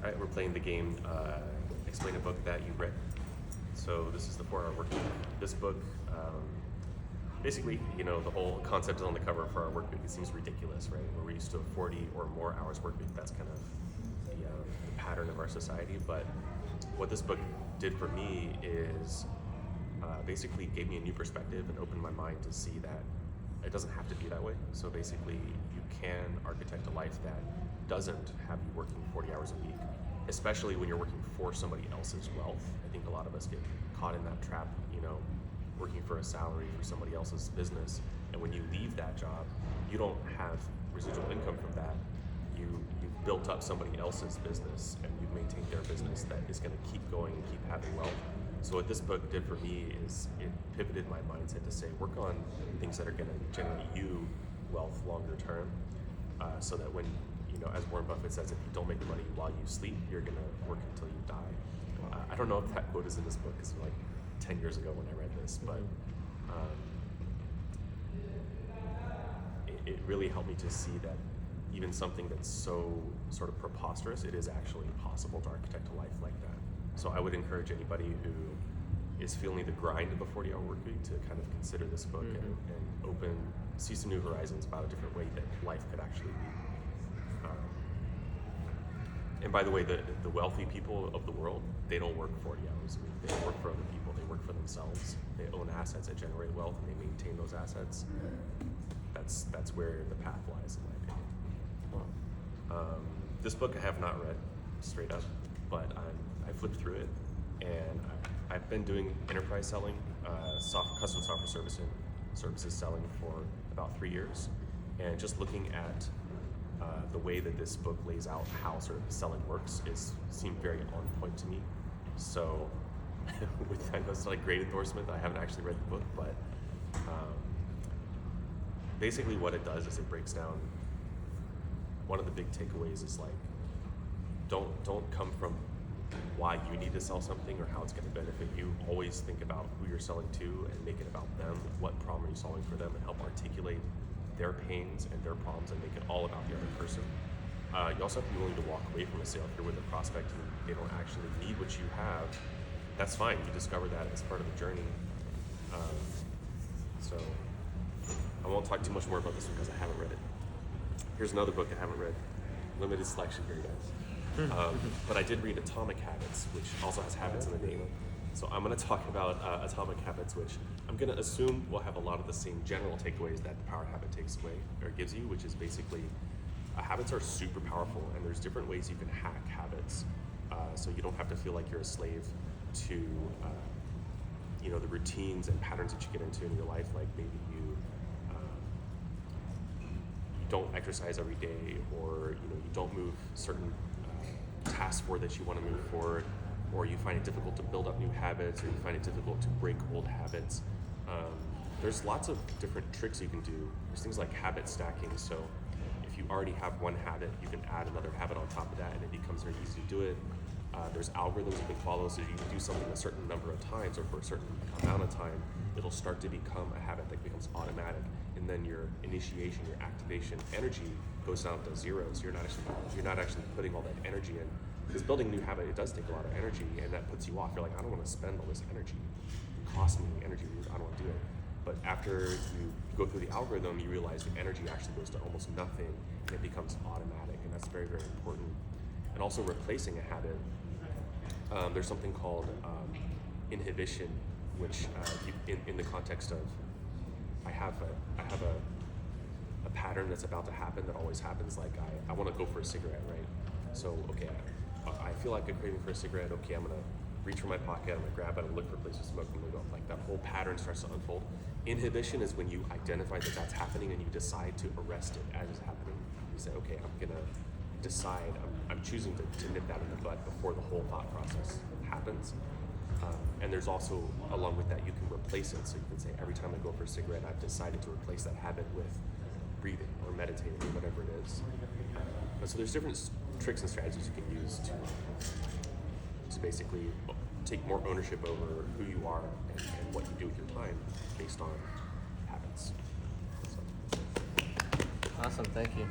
All right, we're playing the game Explain a Book That You Read. So this is the 4-hour work week. This book, basically, the whole concept is on the cover for our work week. It seems ridiculous, right? We're used to a 40 or more hours work week. That's kind of the pattern of our society. But what this book did for me is basically gave me a new perspective and opened my mind to see that it doesn't have to be that way. So basically, you can architect a life that doesn't have you working 40 hours a week, especially when you're working for somebody else's wealth. I think a lot of us get caught in that trap, working for a salary for somebody else's business. And when you leave that job, you don't have residual income from that. You've built up somebody else's business and you've maintained their business that is going to keep going and keep having wealth. So what this book did for me is it pivoted my mindset to say, work on things that are going to generate you wealth longer term, so that when, as Warren Buffett says, if you don't make money while you sleep, you're going to work until you die. I don't know if that quote is in this book, it's like 10 years ago when I read this, but it really helped me to see that even something that's so sort of preposterous, it is actually possible to architect a life like that. So I would encourage anybody who is feeling the grind of a 40-hour work week to kind of consider this book and see some new horizons about a different way that life could actually be. And by the way, the wealthy people of the world, they don't work 40 hours a week. They don't work for other people. They work for themselves. They own assets that generate wealth and they maintain those assets. That's where the path lies, in my opinion. This book I have not read straight up, but I flipped through it, and I've been doing enterprise selling, custom software services selling for about 3 years, and just looking at the way that this book lays out how sort of selling works seemed very on point to me. So, I know it's like great endorsement. I haven't actually read the book, but basically what it does is it breaks down. One of the big takeaways is like, don't come from why you need to sell something or how it's going to benefit you. Always think about who you're selling to and make it about them. What problem are you solving for them, and help articulate their pains and their problems and make it all about the other person. You also have to be willing to walk away from a sale. If you're with a prospect and they don't actually need what you have, that's fine. You discover that as part of the journey. So I won't talk too much more about this one because I haven't read it. Here's another book I haven't read. Limited selection here, guys. But I did read Atomic Habits, which also has habits in the name. So I'm going to talk about Atomic Habits, which I'm going to assume will have a lot of the same general takeaways that the Power Habit takes away or gives you, which is basically habits are super powerful, and there's different ways you can hack habits, so you don't have to feel like you're a slave to the routines and patterns that you get into in your life. Like maybe you don't exercise every day, or you don't move certain tasks forward that you want to move forward, or you find it difficult to build up new habits, or you find it difficult to break old habits. There's lots of different tricks you can do. There's things like habit stacking. So if you already have one habit, you can add another habit on top of that, and it becomes very easy to do it. There's algorithms you can follow, so you do something a certain number of times or for a certain amount of time, it'll start to become a habit that becomes automatic, and then your initiation, your activation energy goes down to zero. So you're not actually putting all that energy in. Because building a new habit, it does take a lot of energy, and that puts you off. You're like, I don't want to spend all this energy. It costs me energy. I don't want to do it. But after you go through the algorithm, you realize the energy actually goes to almost nothing, and it becomes automatic, and that's very, very important. And also replacing a habit, there's something called inhibition, which in the context of I have a pattern that's about to happen that always happens. Like I want to go for a cigarette, right? So okay, I feel like a craving for a cigarette. Okay, I'm gonna reach for my pocket, I'm gonna grab it, and look for a place to smoke, and go. Like that whole pattern starts to unfold. Inhibition is when you identify that that's happening and you decide to arrest it as it's happening. You say, okay, I'm gonna decide, I'm choosing to nip that in the bud before the whole thought process happens. And there's also, along with that, you can replace it. So you can say, every time I go for a cigarette, I've decided to replace that habit with breathing or meditating or whatever it is. So there's different tricks and strategies you can use to basically take more ownership over who you are and what you do with your time based on habits. So. Awesome, thank you.